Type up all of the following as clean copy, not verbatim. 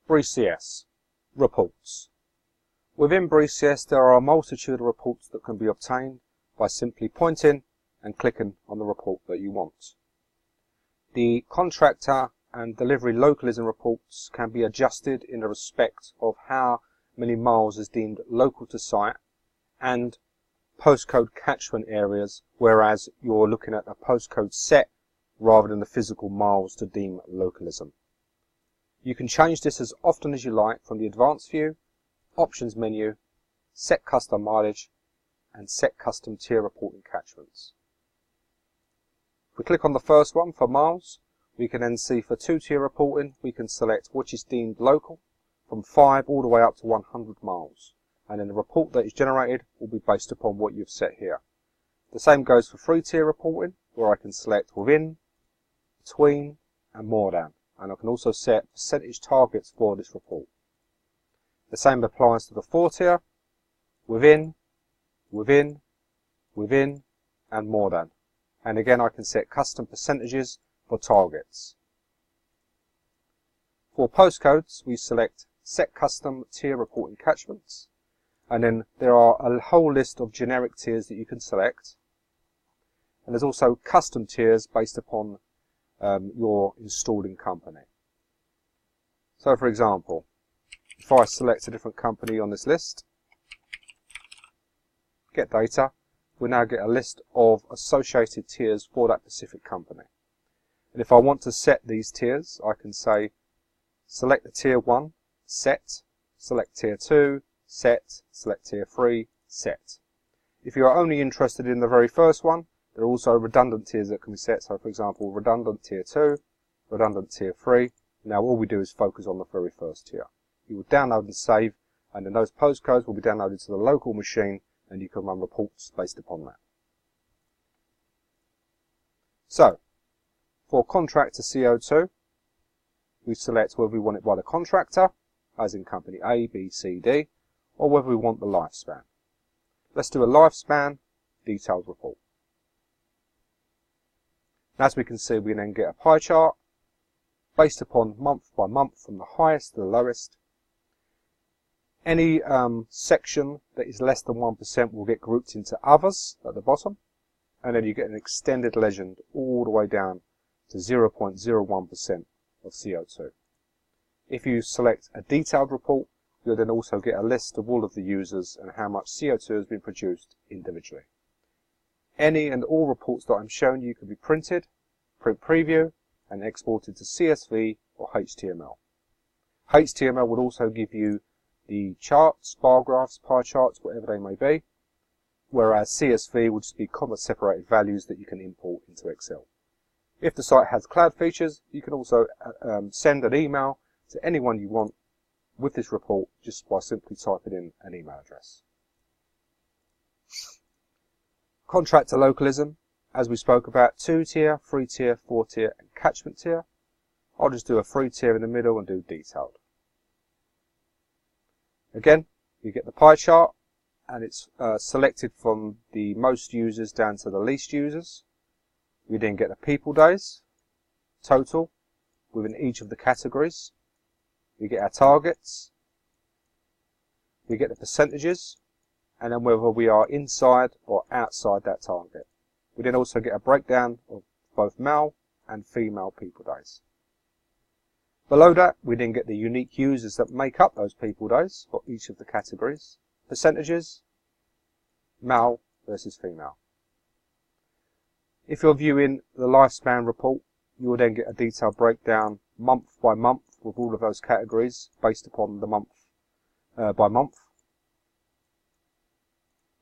BreeCS, reports. Within BreeCS there are a multitude of reports that can be obtained by simply pointing and clicking on the report that you want. The contractor and delivery localism reports can be adjusted in respect of how many miles is deemed local to site and postcode catchment areas, whereas you're looking at a postcode set rather than the physical miles to deem localism. You can change this as often as you like from the advanced view, options menu, set custom mileage and set custom tier reporting catchments. If we click on the first one for miles, we can then see for 2-tier reporting we can select which is deemed local from 5 all the way up to 100 miles, and then the report that is generated will be based upon what you've set here. The same goes for 3-tier reporting, where I can select within, between and more than, and I can also set percentage targets for this report. The same applies to the 4-tier, within, within, within and more than, and again I can set custom percentages for targets. For postcodes we select set custom tier reporting catchments, and then there are a whole list of generic tiers that you can select, and there's also custom tiers based upon your installing company. So for example, if I select a different company on this list, get data, we now get a list of associated tiers for that specific company. And if I want to set these tiers, I can say select the tier 1, set, select tier 2, set, select tier 3, set. If you are only interested in the very first one, there are also redundant tiers that can be set. So for example, redundant tier 2, redundant tier 3. Now all we do is focus on the very first tier. You will download and save, and then those postcodes will be downloaded to the local machine and you can run reports based upon that. So, for contractor CO2, we select whether we want it by the contractor, as in company A, B, C, D, or whether we want the lifespan. Let's do a lifespan detailed report. As we can see, we then get a pie chart based upon month by month from the highest to the lowest. Any section that is less than 1% will get grouped into others at the bottom, and then you get an extended legend all the way down to 0.01% of CO2. If you select a detailed report, you'll then also get a list of all of the users and how much CO2 has been produced individually. Any and all reports that I'm showing you can be printed, print preview, and exported to CSV or HTML. HTML would also give you the charts, bar graphs, pie charts, whatever they may be, whereas CSV would just be comma-separated values that you can import into Excel. If the site has cloud features, you can also send an email to anyone you want with this report just by simply typing in an email address. Contractor localism, as we spoke about, 2-tier, 3-tier, 4-tier and catchment tier. I'll just do a 3-tier in the middle and do detailed. Again, you get the pie chart and it's selected from the most users down to the least users. We then get the people days, total, within each of the categories. We get our targets. We get the percentages, and then whether we are inside or outside that target. We then also get a breakdown of both male and female people days. Below that, we then get the unique users that make up those people days for each of the categories, percentages, male versus female. If you're viewing the lifespan report, you will then get a detailed breakdown month by month with all of those categories based upon the month by month.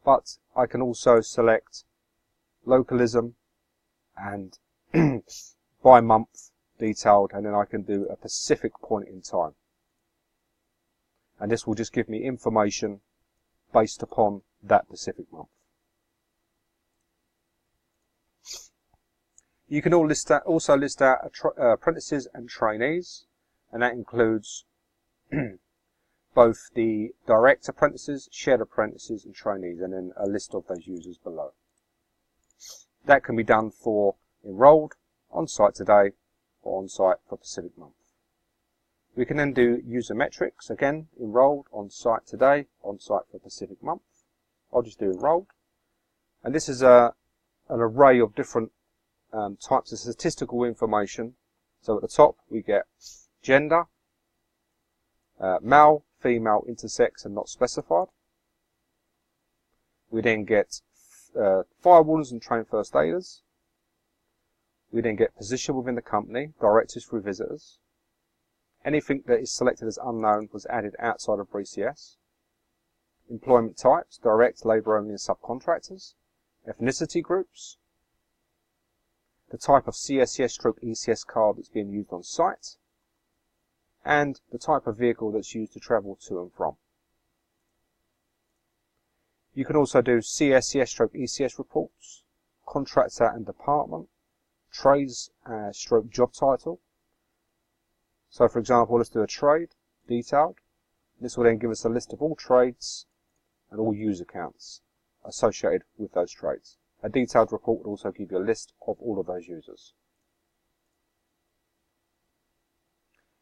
But I can also select localism and by month detailed, and then I can do a specific point in time. And this will just give me information based upon that specific month. You can also list out apprentices and trainees, and that includes both the direct apprentices, shared apprentices and trainees, and then a list of those users below. That can be done for enrolled, on-site today, or on-site for a specific month. We can then do user metrics, again, enrolled, on site today, on site for a specific month. I'll just do enrolled. And this is an array of different types of statistical information. So at the top we get gender, male, female, intersex and not specified. We then get fire wardens and trained first aiders. We then get position within the company, directors through visitors. Anything that is selected as unknown was added outside of BreeCS. Employment types, direct, labour only and subcontractors. Ethnicity groups. The type of CSCS/ECS card that's being used on site. And the type of vehicle that's used to travel to and from. You can also do CSCS/ECS reports, contractor and department, trades/job title. So for example, let's do a trade, detailed. This will then give us a list of all trades and all user accounts associated with those trades. A detailed report will also give you a list of all of those users.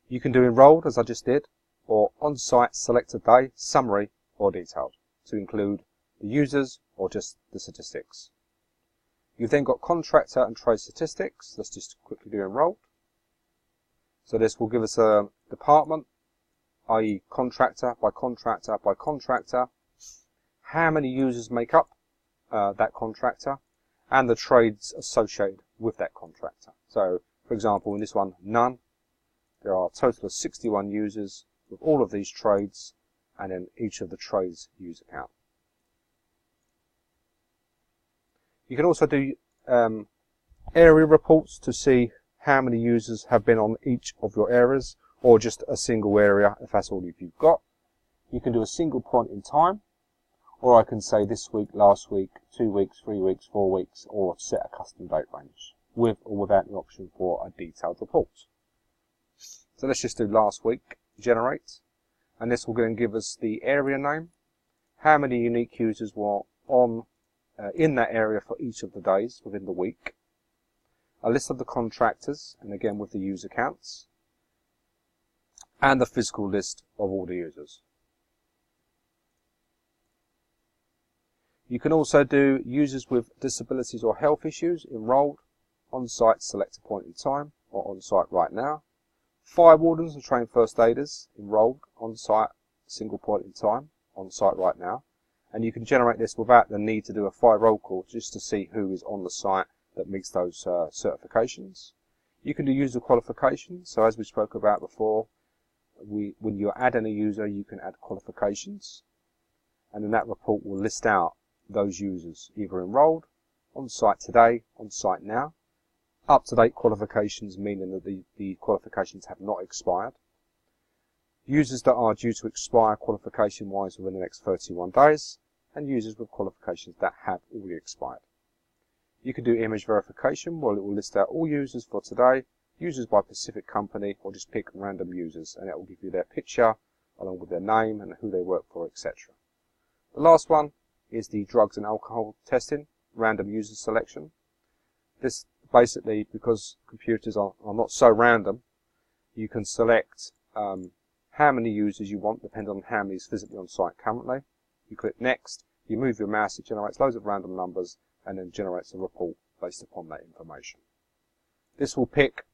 You can do enrolled, as I just did, or on-site select a day, summary, or detailed, to include the users or just the statistics. You've then got contractor and trade statistics. Let's just quickly do enrolled. So this will give us a department, i.e. contractor by contractor by contractor, how many users make up that contractor, and the trades associated with that contractor. So for example, in this one, none. There are a total of 61 users with all of these trades, and then each of the trades user account. You can also do area reports to see how many users have been on each of your areas, or just a single area if that's all you've got. You can do a single point in time, or I can say this week, last week, 2 weeks, 3 weeks, 4 weeks, or set a custom date range with or without the option for a detailed report. So let's just do last week, generate, and this will then give us the area name, how many unique users were on in that area for each of the days within the week, a list of the contractors, and again with the user counts, and the physical list of all the users. You can also do users with disabilities or health issues, enrolled, on-site select a point in time, or on-site right now, fire wardens and trained first aiders, enrolled, on-site, single point in time, on-site right now. And you can generate this without the need to do a fire roll call, just to see who is on the site that meets those certifications. You can do user qualifications. So as we spoke about before, when you add in a user, you can add qualifications. And then that report will list out those users, either enrolled, on site today, on site now, up-to-date qualifications, meaning that the qualifications have not expired, users that are due to expire qualification-wise within the next 31 days, and users with qualifications that have already expired. You can do image verification, where it will list out all users for today, users by specific company, or just pick random users, and it will give you their picture, along with their name and who they work for, etc. The last one is the drugs and alcohol testing, random user selection. This basically, because computers are not so random, you can select how many users you want, depending on how many is physically on site currently. You click next, you move your mouse, it generates loads of random numbers, and then generates a report based upon that information. This will pick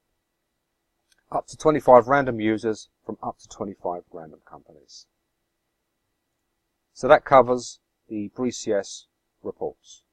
up to 25 random users from up to 25 random companies. So that covers the BreeCS reports.